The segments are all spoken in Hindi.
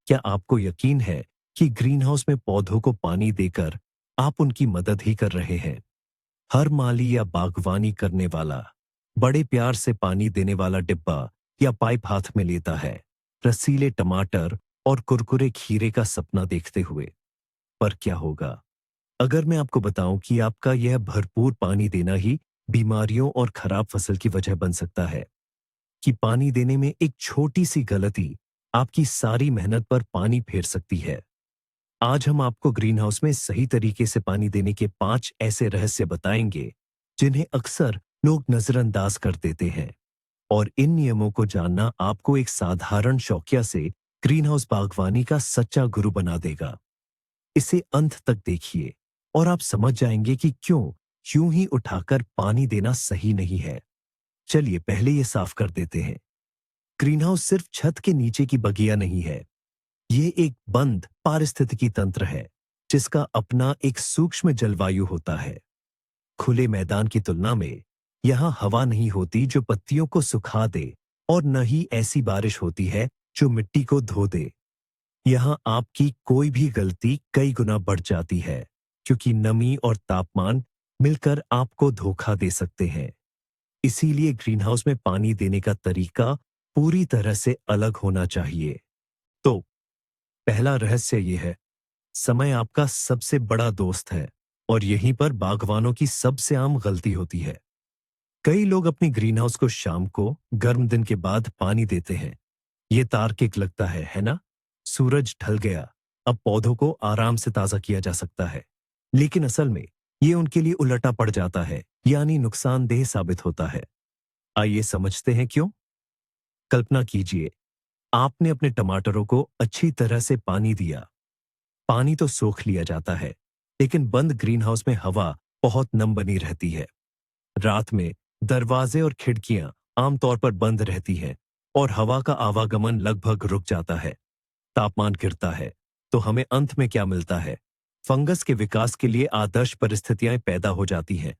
क्या आपको यकीन है कि ग्रीनहाउस में पौधों को पानी देकर आप उनकी मदद ही कर रहे हैं? हर माली या बागवानी करने वाला बड़े प्यार से पानी देने वाला डिब्बा या पाइप हाथ में लेता है, रसीले टमाटर और कुरकुरे खीरे का सपना देखते हुए। पर क्या होगा अगर मैं आपको बताऊं कि आपका यह भरपूर पानी देना ही बीमारियों और खराब फसल की वजह बन सकता है? कि पानी देने में एक छोटी सी गलती आपकी सारी मेहनत पर पानी फेर सकती है। आज हम आपको ग्रीनहाउस में सही तरीके से पानी देने के 5 ऐसे रहस्य बताएंगे जिन्हें अक्सर लोग नजरअंदाज कर देते हैं। और इन नियमों को जानना आपको एक साधारण शौकिया से ग्रीनहाउस बागवानी का सच्चा गुरु बना देगा। इसे अंत तक देखिए और आप समझ जाएंगे कि क्यों यूं ही उठाकर पानी देना सही नहीं है। चलिए पहले ये साफ कर देते हैं। ग्रीनहाउस सिर्फ छत के नीचे की बगिया नहीं है। ये एक बंद पारिस्थितिकी तंत्र है जिसका अपना एक सूक्ष्म जलवायु होता है। खुले मैदान की तुलना में यहां हवा नहीं होती जो पत्तियों को सुखा दे, और न ही ऐसी बारिश होती है जो मिट्टी को धो दे। यहां आपकी कोई भी गलती कई गुना बढ़ जाती है, क्योंकि नमी और तापमान मिलकर आपको धोखा दे सकते हैं। इसीलिए ग्रीनहाउस में पानी देने का तरीका पूरी तरह से अलग होना चाहिए। तो पहला रहस्य यह है, समय आपका सबसे बड़ा दोस्त है, और यहीं पर बागवानों की सबसे आम गलती होती है। कई लोग अपनी ग्रीनहाउस को शाम को गर्म दिन के बाद पानी देते हैं। ये तार्किक लगता है ना? सूरज ढल गया, अब पौधों को आराम से ताजा किया जा सकता है। लेकिन असल में ये उनके लिए उलटा पड़ जाता है, यानी नुकसानदेह साबित होता है। आइए समझते हैं क्यों। कल्पना कीजिए, आपने अपने टमाटरों को अच्छी तरह से पानी दिया। पानी तो सोख लिया जाता है, लेकिन बंद ग्रीनहाउस में हवा बहुत नम बनी रहती है। रात में दरवाजे और खिड़कियां आमतौर पर बंद रहती हैं और हवा का आवागमन लगभग रुक जाता है। तापमान गिरता है, तो हमें अंत में क्या मिलता है? फंगस के विकास के लिए आदर्श परिस्थितियां पैदा हो जाती हैं।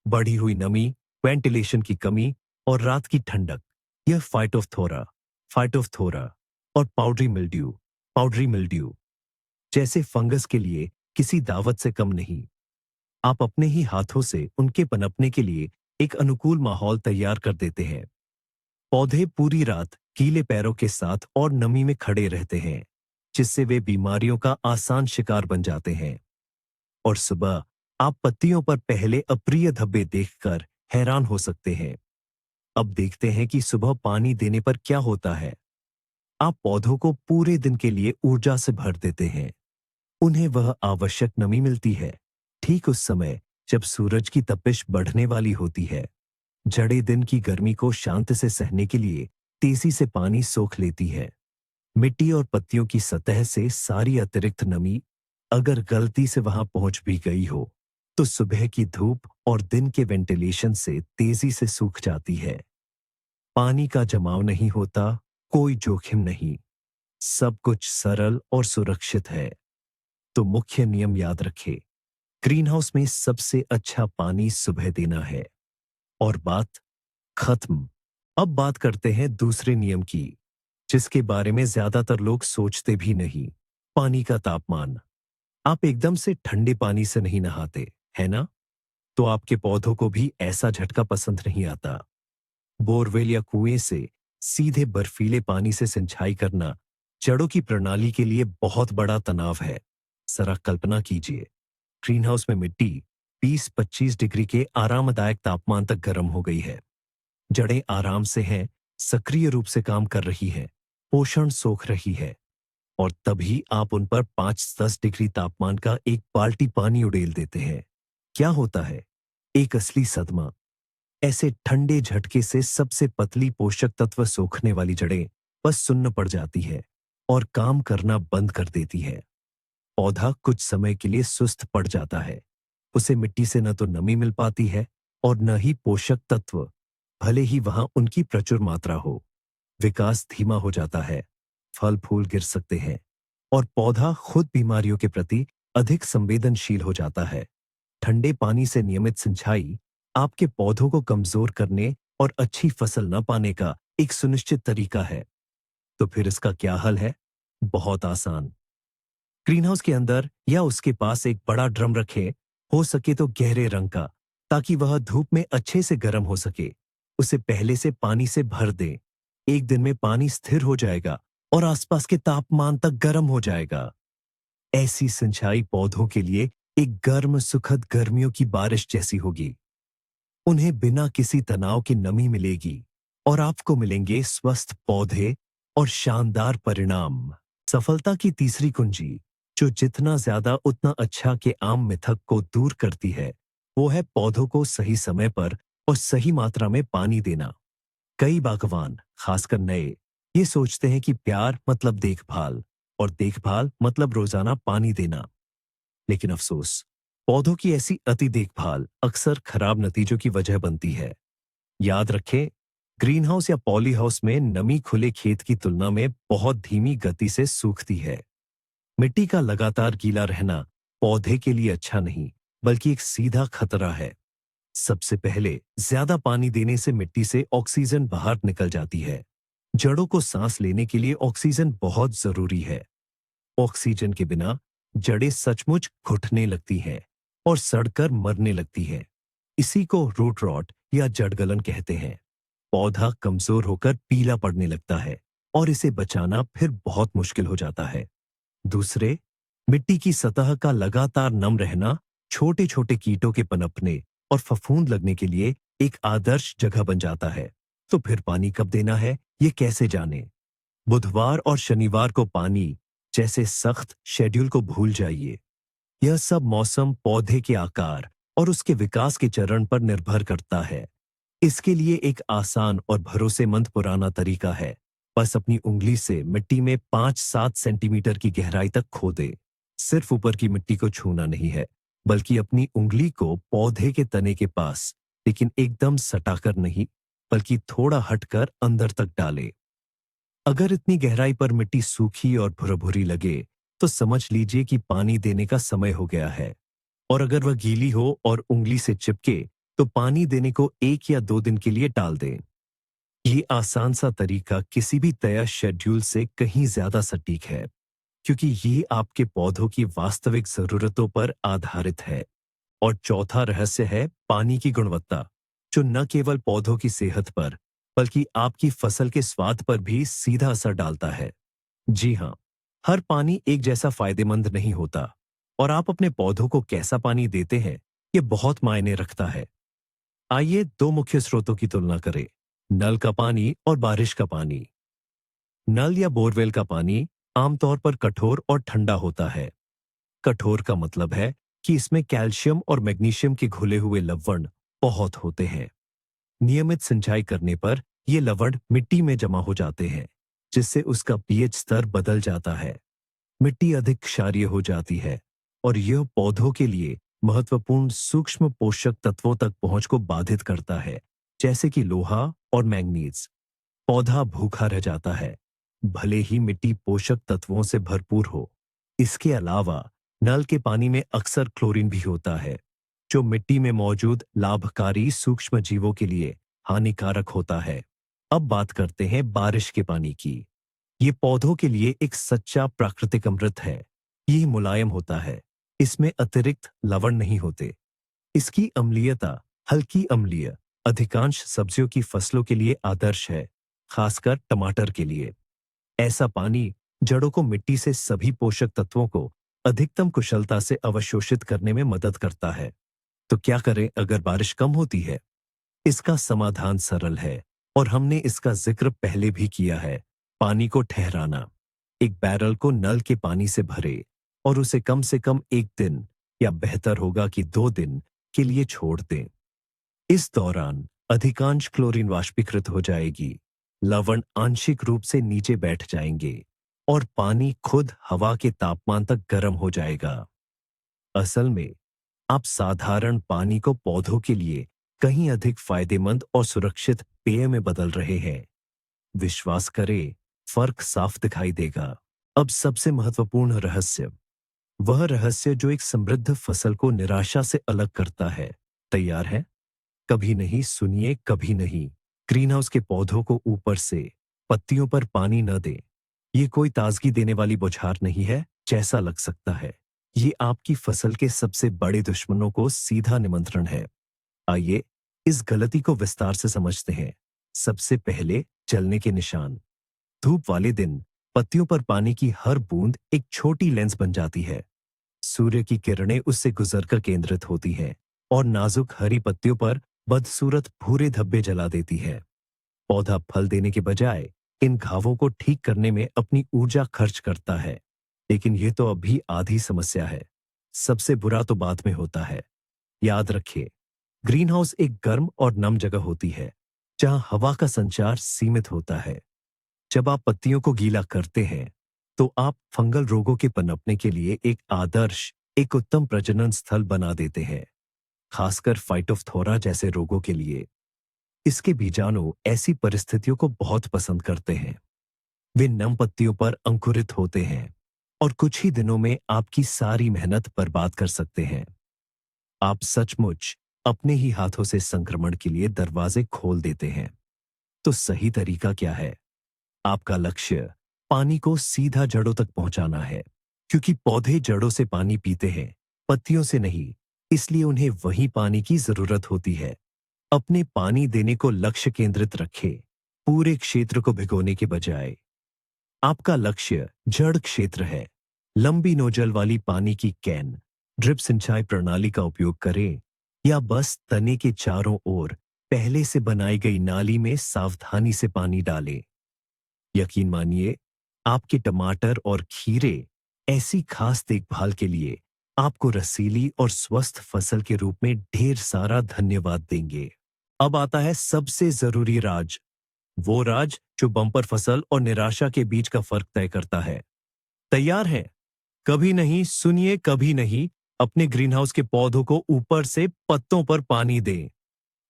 बढ़ी हुई नमी, वेंटिलेशन की कमी और रात की ठंडक, यह फाइटोफ्थोरा और पाउडरी मिल्ड्यू जैसे फंगस के लिए किसी दावत से कम नहीं। आप अपने ही हाथों से उनके पनपने के लिए एक अनुकूल माहौल तैयार कर देते हैं। पौधे पूरी रात गीले पैरों के साथ और नमी में खड़े रहते हैं, जिससे वे बीमारियों का आसान शिकार बन जाते हैं। और सुबह आप पत्तियों पर पहले अप्रिय धब्बे देखकर हैरान हो सकते हैं। अब देखते हैं कि सुबह पानी देने पर क्या होता है। आप पौधों को पूरे दिन के लिए ऊर्जा से भर देते हैं। उन्हें वह आवश्यक नमी मिलती है ठीक उस समय जब सूरज की तपिश बढ़ने वाली होती है। जड़ें दिन की गर्मी को शांत से सहने के लिए तेजी से पानी सोख लेती है। मिट्टी और पत्तियों की सतह से सारी अतिरिक्त नमी अगर गलती से वहां पहुंच भी गई हो, तो सुबह की धूप और दिन के वेंटिलेशन से तेजी से सूख जाती है। पानी का जमाव नहीं होता, कोई जोखिम नहीं, सब कुछ सरल और सुरक्षित है। तो मुख्य नियम याद रखें, ग्रीनहाउस में सबसे अच्छा पानी सुबह देना है। और बात खत्म। अब बात करते हैं दूसरे नियम की, जिसके बारे में ज्यादातर लोग सोचते भी नहीं। पानी का तापमान। आप एकदम से ठंडे पानी से नहीं नहाते, है ना? तो आपके पौधों को भी ऐसा झटका पसंद नहीं आता। बोरवेल या कुएं से सीधे बर्फीले पानी से सिंचाई करना जड़ों की प्रणाली के लिए बहुत बड़ा तनाव है। जरा कल्पना कीजिए, ग्रीनहाउस में मिट्टी 20-25 डिग्री के आरामदायक तापमान तक गर्म हो गई है। जड़ें आराम से हैं, सक्रिय रूप से काम कर रही हैं, पोषण सोख रही है, और तभी आप उन पर 5-10 डिग्री तापमान का एक बाल्टी पानी उड़ेल देते हैं। क्या होता है? एक असली सदमा। ऐसे ठंडे झटके से सबसे पतली पोषक तत्व सोखने वाली जड़ें बस सुन्न पड़ जाती है और काम करना बंद कर देती है। पौधा कुछ समय के लिए सुस्त पड़ जाता है। उसे मिट्टी से न तो नमी मिल पाती है और न ही पोषक तत्व, भले ही वहां उनकी प्रचुर मात्रा हो। विकास धीमा हो जाता है, फल फूल गिर सकते हैं, और पौधा खुद बीमारियों के प्रति अधिक संवेदनशील हो जाता है। ठंडे पानी से नियमित सिंचाई आपके पौधों को कमजोर करने और अच्छी फसल न पाने का एक सुनिश्चित तरीका है। तो फिर इसका क्या हल है? बहुत आसान। ग्रीनहाउस के अंदर या उसके पास एक बड़ा ड्रम रखें, हो सके तो गहरे रंग का, ताकि वह धूप में अच्छे से गर्म हो सके। उसे पहले से पानी से भर दें। एक दिन में पानी स्थिर हो जाएगा और आसपास के तापमान तक गर्म हो जाएगा। ऐसी सिंचाई पौधों के लिए एक गर्म सुखद गर्मियों की बारिश जैसी होगी। उन्हें बिना किसी तनाव की नमी मिलेगी और आपको मिलेंगे स्वस्थ पौधे और शानदार परिणाम। सफलता की तीसरी कुंजी, जो जितना ज्यादा उतना अच्छा के आम मिथक को दूर करती है, वो है पौधों को सही समय पर और सही मात्रा में पानी देना। कई बागवान, खासकर नए, ये सोचते हैं कि प्यार मतलब देखभाल और देखभाल मतलब रोजाना पानी देना। लेकिन अफसोस, पौधों की ऐसी अति देखभाल अक्सर खराब नतीजों की वजह बनती है। याद रखें, ग्रीनहाउस या पॉली हाउस में नमी खुले खेत की तुलना में बहुत धीमी गति से सूखती है। मिट्टी का लगातार गीला रहना पौधे के लिए अच्छा नहीं, बल्कि एक सीधा खतरा है। सबसे पहले, ज्यादा पानी देने से मिट्टी से ऑक्सीजन बाहर निकल जाती है। जड़ों को सांस लेने के लिए ऑक्सीजन बहुत जरूरी है। ऑक्सीजन के बिना जड़ें सचमुच घुटने लगती हैं और सड़कर मरने लगती हैं। इसी को रूट रॉट या जड़गलन कहते हैं। पौधा कमजोर होकर पीला पड़ने लगता है और इसे बचाना फिर बहुत मुश्किल हो जाता है। दूसरे, मिट्टी की सतह का लगातार नम रहना छोटे छोटे कीटों के पनपने और फफूंद लगने के लिए एक आदर्श जगह बन जाता है। तो फिर पानी कब देना है, ये कैसे जाने? बुधवार और शनिवार को पानी जैसे सख्त शेड्यूल को भूल जाइए। यह सब मौसम, पौधे के आकार और उसके विकास के चरण पर निर्भर करता है। इसके लिए एक आसान और भरोसेमंद पुराना तरीका है। बस अपनी उंगली से मिट्टी में 5-7 सेंटीमीटर की गहराई तक खोदें। सिर्फ ऊपर की मिट्टी को छूना नहीं है, बल्कि अपनी उंगली को पौधे के तने के पास, लेकिन एकदम सटाकर नहीं, बल्कि थोड़ा हटकर अंदर तक डालें। अगर इतनी गहराई पर मिट्टी सूखी और भुरभुरी लगे, तो समझ लीजिए कि पानी देने का समय हो गया है। और अगर वह गीली हो और उंगली से चिपके, तो पानी देने को 1 या 2 दिन के लिए टाल दें। ये आसान सा तरीका किसी भी तय शेड्यूल से कहीं ज्यादा सटीक है, क्योंकि ये आपके पौधों की वास्तविक जरूरतों पर आधारित है। और चौथा रहस्य है पानी की गुणवत्ता, जो न केवल पौधों की सेहत पर, बल्कि आपकी फसल के स्वाद पर भी सीधा असर डालता है। जी हाँ, हर पानी एक जैसा फायदेमंद नहीं होता, और आप अपने पौधों को कैसा पानी देते हैं, ये बहुत मायने रखता है। आइए 2 मुख्य स्रोतों की तुलना करें, नल का पानी और बारिश का पानी। नल या बोरवेल का पानी आमतौर पर कठोर और ठंडा होता है। कठोर का मतलब है कि इसमें कैल्शियम और मैग्नीशियम के घुले हुए लवण बहुत होते हैं। नियमित सिंचाई करने पर ये लवण मिट्टी में जमा हो जाते हैं, जिससे उसका पीएच स्तर बदल जाता है। मिट्टी अधिक क्षारीय हो जाती है और यह पौधों के लिए महत्वपूर्ण सूक्ष्म पोषक तत्वों तक पहुंच को बाधित करता है, जैसे कि लोहा और मैंगनीज। पौधा भूखा रह जाता है, भले ही मिट्टी पोषक तत्वों से भरपूर हो। इसके अलावा नल के पानी में अक्सर क्लोरीन भी होता है, जो मिट्टी में मौजूद लाभकारी सूक्ष्म जीवों के लिए हानिकारक होता है। अब बात करते हैं बारिश के पानी की। ये पौधों के लिए एक सच्चा प्राकृतिक अमृत है। ये मुलायम होता है, इसमें अतिरिक्त लवण नहीं होते। इसकी अम्लीयता हल्की अम्लीय अधिकांश सब्जियों की फसलों के लिए आदर्श है, खासकर टमाटर के लिए। ऐसा पानी जड़ों को मिट्टी से सभी पोषक तत्वों को अधिकतम कुशलता से अवशोषित करने में मदद करता है। तो क्या करें अगर बारिश कम होती है? इसका समाधान सरल है और हमने इसका जिक्र पहले भी किया है। पानी को ठहराना। एक बैरल को नल के पानी से भरे और उसे कम से कम 1 दिन, या बेहतर होगा कि 2 दिन के लिए छोड़ दें। इस दौरान अधिकांश क्लोरीन वाष्पीकृत हो जाएगी, लवण आंशिक रूप से नीचे बैठ जाएंगे और पानी खुद हवा के तापमान तक गर्म हो जाएगा। असल में आप साधारण पानी को पौधों के लिए कहीं अधिक फायदेमंद और सुरक्षित पेय में बदल रहे हैं। विश्वास करें, फर्क साफ दिखाई देगा। अब सबसे महत्वपूर्ण रहस्य, वह रहस्य जो एक समृद्ध फसल को निराशा से अलग करता है। तैयार है? कभी नहीं, सुनिए, कभी नहीं। ग्रीनहाउस के पौधों को ऊपर से पत्तियों पर पानी न दें। ये कोई ताजगी देने वाली बौछार नहीं है, जैसा लग सकता है। ये आपकी फसल के सबसे बड़े दुश्मनों को सीधा निमंत्रण है। आइए इस गलती को विस्तार से समझते हैं। सबसे पहले जलने के निशान। धूप वाले दिन पत्तियों पर पानी की हर बूंद एक छोटी लेंस बन जाती है। सूर्य की किरणें उससे गुजरकर केंद्रित होती हैं और नाजुक हरी पत्तियों पर बदसूरत भूरे धब्बे जला देती है। पौधा फल देने के बजाय इन घावों को ठीक करने में अपनी ऊर्जा खर्च करता है। लेकिन यह तो अभी आधी समस्या है। सबसे बुरा तो बाद में होता है। याद रखिए, ग्रीनहाउस एक गर्म और नम जगह होती है, जहां हवा का संचार सीमित होता है। जब आप पत्तियों को गीला करते हैं, तो आप फंगल रोगों के पनपने के लिए एक उत्तम प्रजनन स्थल बना देते हैं, खासकर फाइटोफ्थोरा जैसे रोगों के लिए। इसके बीजाणु ऐसी परिस्थितियों को बहुत पसंद करते हैं। वे नम पत्तियों पर अंकुरित होते हैं और कुछ ही दिनों में आपकी सारी मेहनत बर्बाद कर सकते हैं। आप सचमुच अपने ही हाथों से संक्रमण के लिए दरवाजे खोल देते हैं। तो सही तरीका क्या है? आपका लक्ष्य पानी को सीधा जड़ों तक पहुंचाना है, क्योंकि पौधे जड़ों से पानी पीते हैं, पत्तियों से नहीं। इसलिए उन्हें वही पानी की जरूरत होती है। अपने पानी देने को लक्ष्य केंद्रित रखें, पूरे क्षेत्र को भिगोने के बजाय। आपका लक्ष्य जड़ क्षेत्र है। लंबी नोजल वाली पानी की कैन, ड्रिप सिंचाई प्रणाली का उपयोग करें या बस तने के चारों ओर पहले से बनाई गई नाली में सावधानी से पानी डालें। यकीन मानिए, आपके टमाटर और खीरे ऐसी खास देखभाल के लिए आपको रसीली और स्वस्थ फसल के रूप में ढेर सारा धन्यवाद देंगे। अब आता है सबसे जरूरी राज, वो राज जो बम्पर फसल और निराशा के बीच का फर्क तय करता है। तैयार हैं? कभी नहीं, सुनिए कभी नहीं, अपने ग्रीनहाउस के पौधों को ऊपर से पत्तों पर पानी दें।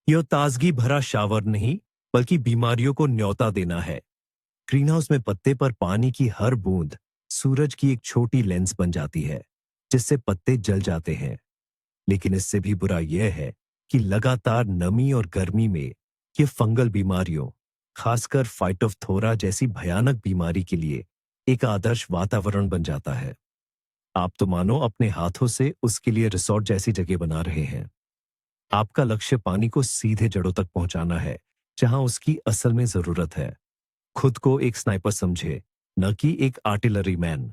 यह ताजगी भरा शावर नहीं, बल्कि बीमारियों को न्योता देना है। ग्रीनहाउस में पत्ते पर पानी की हर बूंद सूरज की एक छोटी लेंस बन जाती है, जिससे पत्ते जल जाते हैं। लेकिन इससे भी बुरा यह है कि लगातार नमी और गर्मी में ये फंगल बीमारियों, खासकर फाइटोफ्थोरा जैसी भयानक बीमारी के लिए एक आदर्श वातावरण बन जाता है। आप तो मानो अपने हाथों से उसके लिए रिसोर्ट जैसी जगह बना रहे हैं। आपका लक्ष्य पानी को सीधे जड़ों तक पहुंचाना है, जहां उसकी असल में जरूरत है। खुद को एक स्नाइपर समझे, न कि एक आर्टिलरी मैन।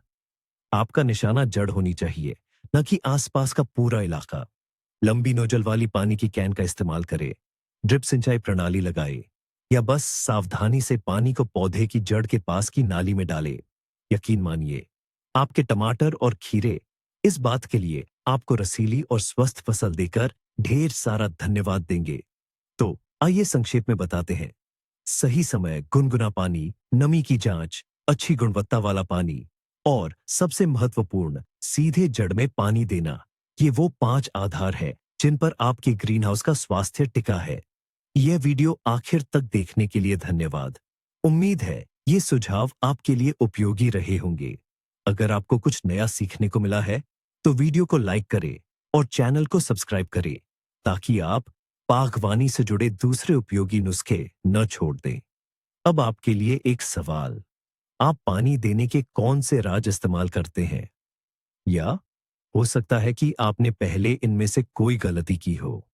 आपका निशाना जड़ होनी चाहिए, न कि आसपास का पूरा इलाका। लंबी नोजल वाली पानी की कैन का इस्तेमाल करें, ड्रिप सिंचाई प्रणाली लगाए या बस सावधानी से पानी को पौधे की जड़ के पास की नाली में डाले। यकीन मानिए, आपके टमाटर और खीरे इस बात के लिए आपको रसीली और स्वस्थ फसल देकर ढेर सारा धन्यवाद देंगे। तो आइए संक्षेप में बताते हैं। सही समय, गुनगुना पानी, नमी की जांच, अच्छी गुणवत्ता वाला पानी और सबसे महत्वपूर्ण, सीधे जड़ में पानी देना। ये वो 5 आधार हैं जिन पर आपके ग्रीनहाउस का स्वास्थ्य टिका है। यह वीडियो आखिर तक देखने के लिए धन्यवाद। उम्मीद है ये सुझाव आपके लिए उपयोगी रहे होंगे। अगर आपको कुछ नया सीखने को मिला है, तो वीडियो को लाइक करें और चैनल को सब्सक्राइब करें, ताकि आप बागवानी से जुड़े दूसरे उपयोगी नुस्खे न छोड़ दें। अब आपके लिए एक सवाल, आप पानी देने के कौन से राज इस्तेमाल करते हैं? या हो सकता है कि आपने पहले इनमें से कोई गलती की हो।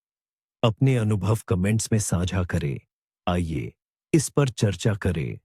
अपने अनुभव कमेंट्स में साझा करें। आइए इस पर चर्चा करें।